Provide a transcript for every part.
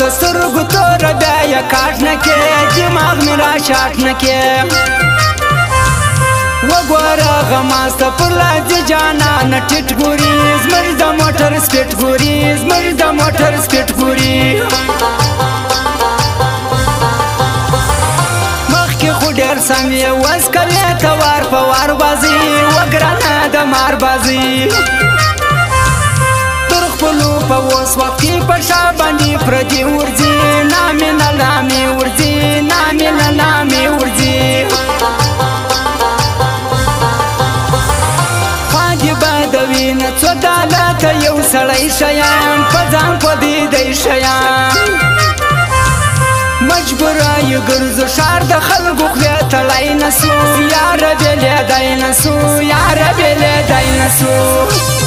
د سترګو توره بیا یې کاټ نه کې دماغ مې را شاټ نه کې وګوره غماسته پر لادي جانانه ټیټ ګوري زموږ د موټر سپیټ ګوري زموږ د موټر سپیټ ګوري مخکې خو ډېر سم یې اوس کوې ته وار په وار بازي وګرانه د مار بازي تر خپلو په اوس وخت کې په شا باندې پردي ورځي نامې نه نامې ورځي نامې نه نامې ورځي بدوینه څو دالته یو سړی شیان په ځان پدې دی شیان مجبوره یې ګرځو ښار د خلکو خولې تړی نه سو یاره بېلې دی نه سو یاره بېلې دی نه سو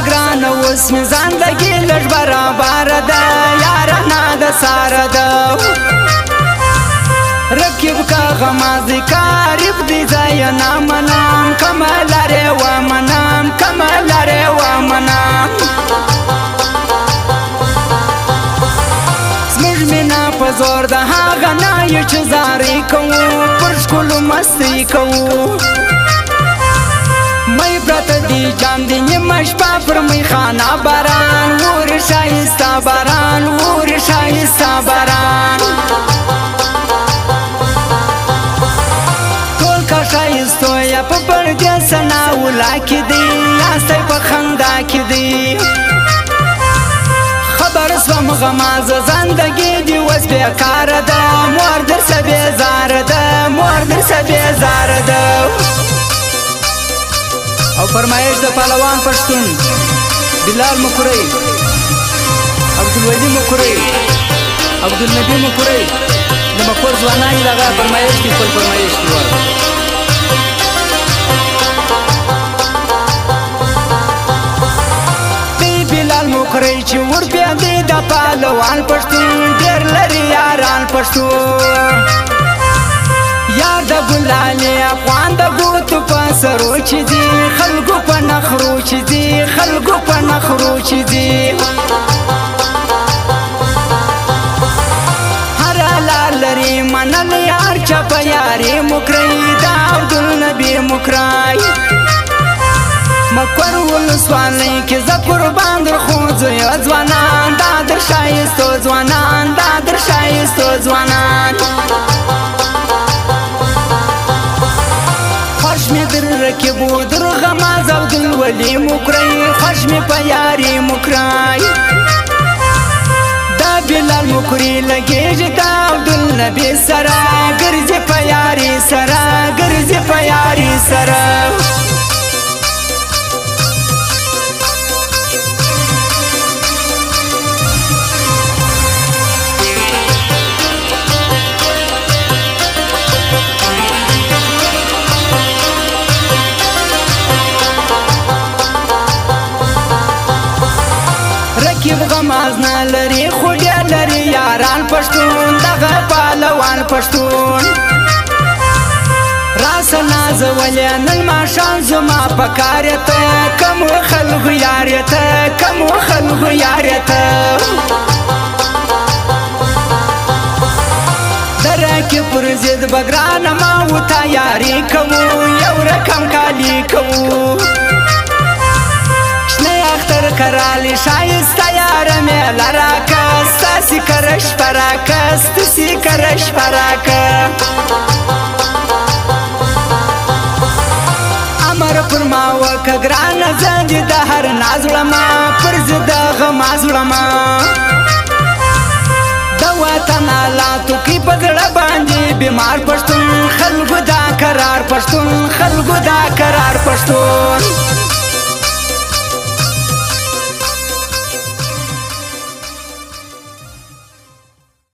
ګرانه اوس مې زندګي لږ برابر ده یارانه د ساره ده رکیب کا غمازي کاریب دي ځای نه منم کمه لرې ومنم کمه لرې ومنم زموږ مینه په زور د هغه نه یو چې زارۍ کوو پر ښکلو مستۍ کوو مې پرته دی جام دی نیمه شپه پر میخانه باران وورې ښایسته باران وورې ښایسته باران ټول کا ښایستو یا په پردې سناولا کې دی یاستی په خندا کې دی خبر سوم غمازه زندګي دی اوس بېکاره ده مور درسه بېزاره ده مور درسه بېزاره ده او فرمایش د پهلوان پښتون بلال مکرۍ عبدالولي مکرۍ عبدالنبي مکرۍ د مکور ځوانان یې دغه فرمایش کې خپل فرمایش کې وایي دی بلال مکرۍ چې ورپېدی د پهلوان پښتون ډېر لري یاران پښتون یار د ګلالې افغان د ګوتو په سرو چې دي خلکو په نخرو چې دي خلکو په نخرو چې دي هره لار لري منل یار چا په یارې مکرۍ د عبدالنبي مکرۍ مکور ولسوالۍ کې زه قربان در خوځو یو ځوانان دا در ښایستو ځوانان دا در ښایستو ځوانان خوش می در رکیبو در غماز عبدالولي مکرۍ خوش می په یاري مکرۍ دا بلال مکرۍ لګېږي د عبدالنبي سره ګرځي په یاري سره ګرځي په یاري سره رکیب غماز نه لري خو ډېر لري یاران پښتون دغه پهلوان پښتون راسه نازولې نن ماښام زما په کار یې ته کمو خلکو یار یې ته کمو خلکو یار یې ته د رکیب پر ضد به ګرانه ما ورته یاري کوو یو رقم کالي کوو اختر کرالی شایسته یاره میله راکه ستاسې کرش پراکه ستاسې کرش پراکه امر پر ما وکه ګرانه زه دې د هر ناز وړمه پر ضد د غما زړمه د وطن حالاتو کې په زړه باندې بیمار پښتون خلکو دا کرار پښتون خلکو دا کرار پښتون